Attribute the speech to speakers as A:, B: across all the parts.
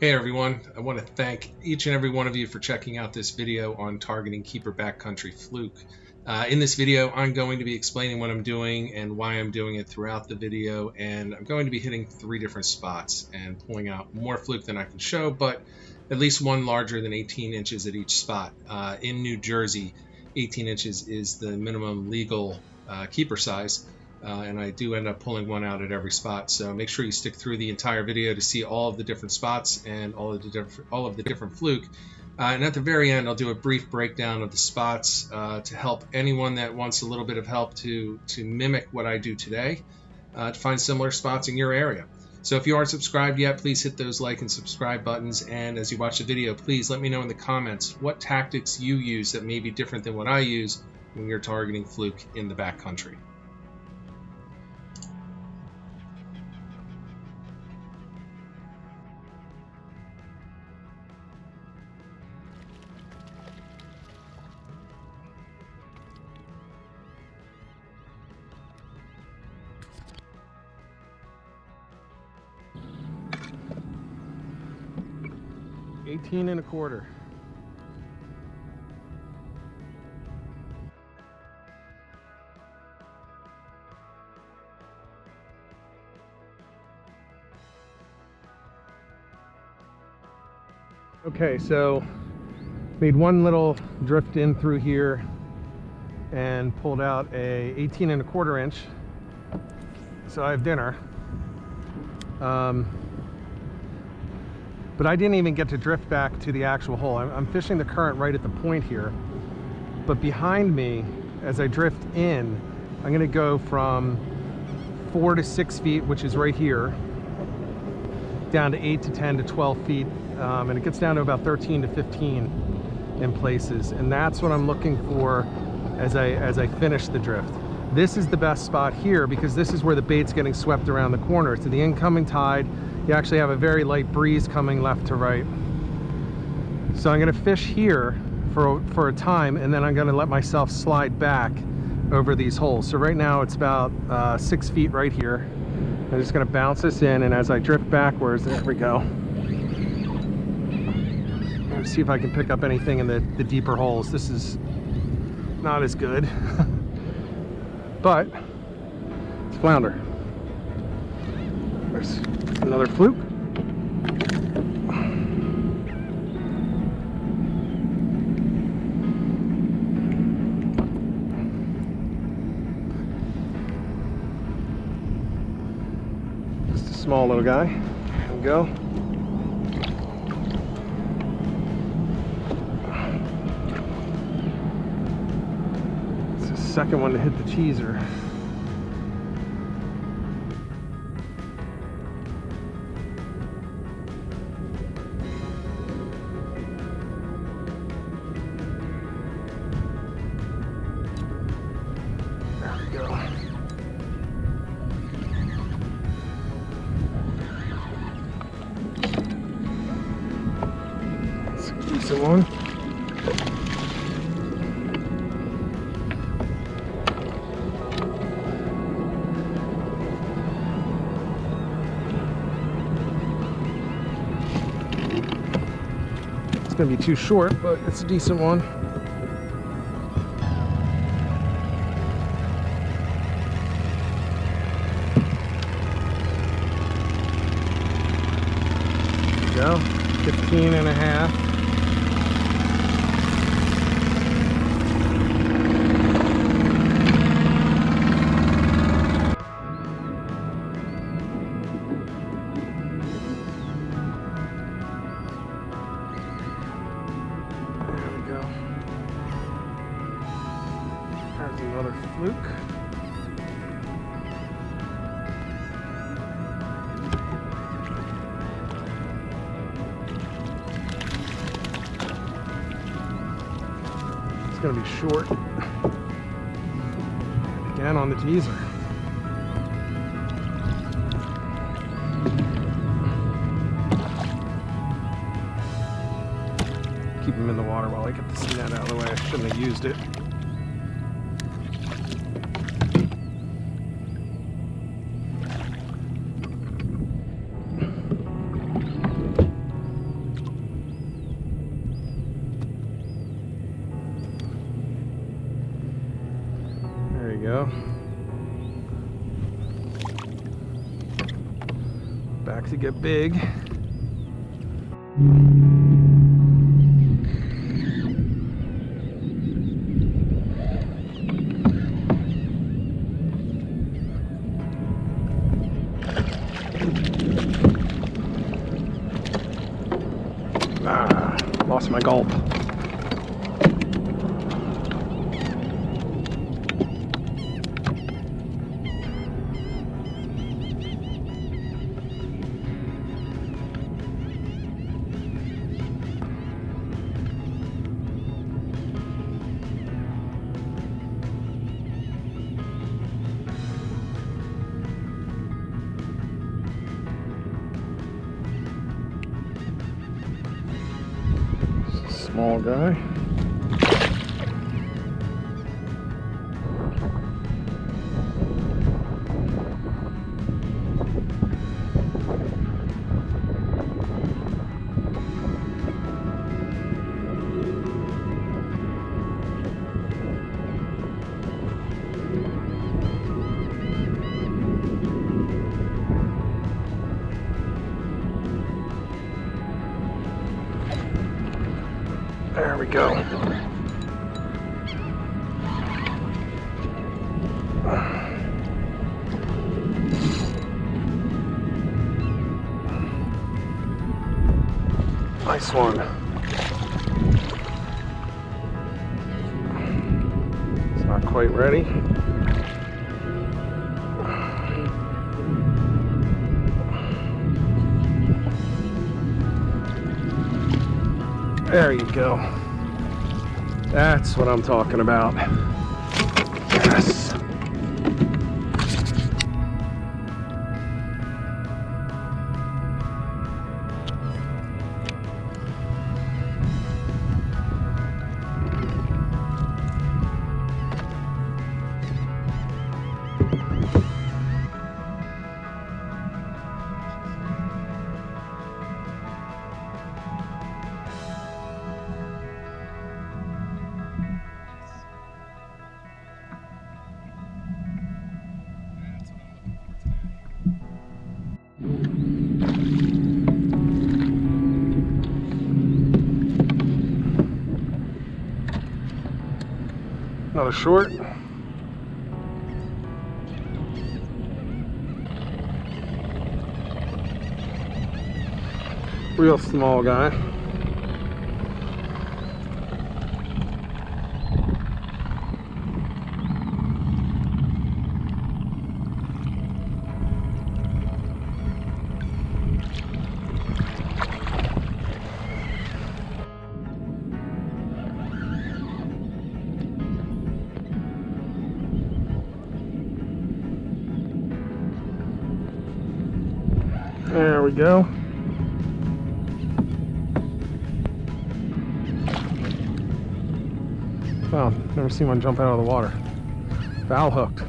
A: Hey everyone, I want to thank each and every one of you for checking out this video on targeting keeper backcountry fluke. In this video, I'm going to be explaining what I'm doing and why I'm doing it throughout the video, and I'm going to be hitting 3 different spots and pulling out more fluke than I can show, but at least one larger than 18 inches at each spot. In New Jersey, 18 inches is the minimum legal keeper size. And I do end up pulling one out at every spot. So make sure you stick through the entire video to see all of the different spots and all of the different fluke. And at the very end, I'll do a brief breakdown of the spots to help anyone that wants a little bit of help to mimic what I do today, to find similar spots in your area. So if you aren't subscribed yet, please hit those like and subscribe buttons. And as you watch the video, please let me know in the comments what tactics you use that may be different than what I use when you're targeting fluke in the backcountry.
B: $18.25. Okay, so made one little drift in through here and pulled out a 18.25 inch. So I have dinner. But I didn't even get to drift back to the actual hole. I'm fishing the current right at the point here. But behind me, as I drift in, I'm gonna go from 4 to 6 feet, which is right here, down to 8 to 10 to 12 feet. And it gets down to about 13 to 15 in places. And that's what I'm looking for as I finish the drift. This is the best spot here because this is where the bait's getting swept around the corner. To the incoming tide, you actually have a very light breeze coming left to right. So I'm gonna fish here for a time, and then I'm gonna let myself slide back over these holes. So right now it's about 6 feet right here. I'm just gonna bounce this in, and as I drift backwards, there we go. Let's see if I can pick up anything in the deeper holes. This is not as good, but it's flounder. There's another fluke. Just a small little guy. There we go. It's the second one to hit the teaser. Decent one. It's gonna be too short, but it's a decent one. There we go. 15.5. There's another fluke. It's going to be short. Again on the teaser. Keep him in the water while I get the net out of the way. I shouldn't have used it. we go. Back to get big. Lost my gulp. Small guy. There we go. Nice one. It's not quite ready. There you go. That's what I'm talking about. Yes. Another short. Real small guy. There we go. Wow, never seen one jump out of the water. Foul hooked.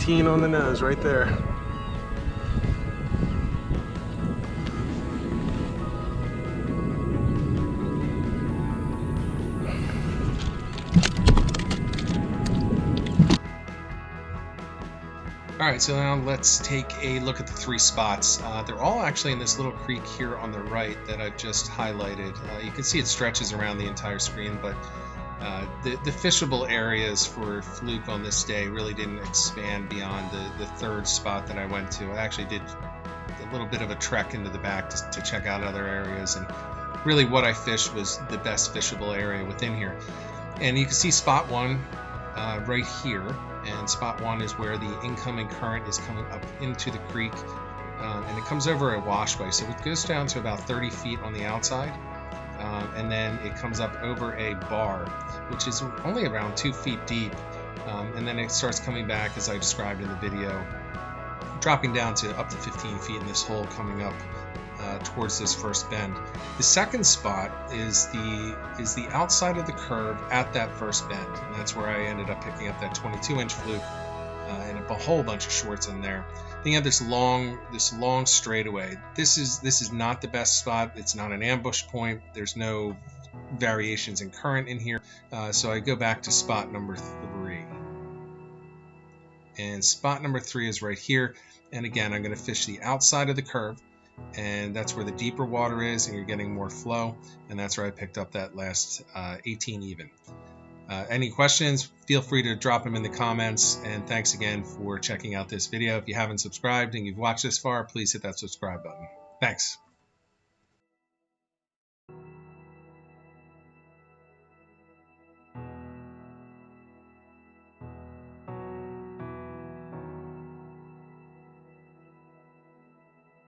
B: On the nose right there.
A: All right, so now let's take a look at the three spots. They're all actually in this little creek here on the right that I've just highlighted. You can see it stretches around the entire screen, but the fishable areas for Fluke on this day really didn't expand beyond the third spot that I went to. I actually did a little bit of a trek into the back to check out other areas, and really what I fished was the best fishable area within here. And you can see spot one right here, and spot one is where the incoming current is coming up into the creek, and it comes over a washway, so it goes down to about 30 feet on the outside. And then it comes up over a bar, which is only around 2 feet deep, and then it starts coming back, as I described in the video, dropping down to up to 15 feet in this hole coming up towards this first bend. The second spot is the outside of the curve at that first bend, and that's where I ended up picking up that 22-inch Fluke and a whole bunch of shorts in there. Then you have this long straightaway. This is not the best spot. It's not an ambush point. There's no variations in current in here, so I go back to spot number 3. And spot number 3 is right here. And again, I'm going to fish the outside of the curve, and that's where the deeper water is, and you're getting more flow. And that's where I picked up that last 18 even. Any questions, feel free to drop them in the comments, and thanks again for checking out this video. If you haven't subscribed and you've watched this far, please hit that subscribe button. Thanks.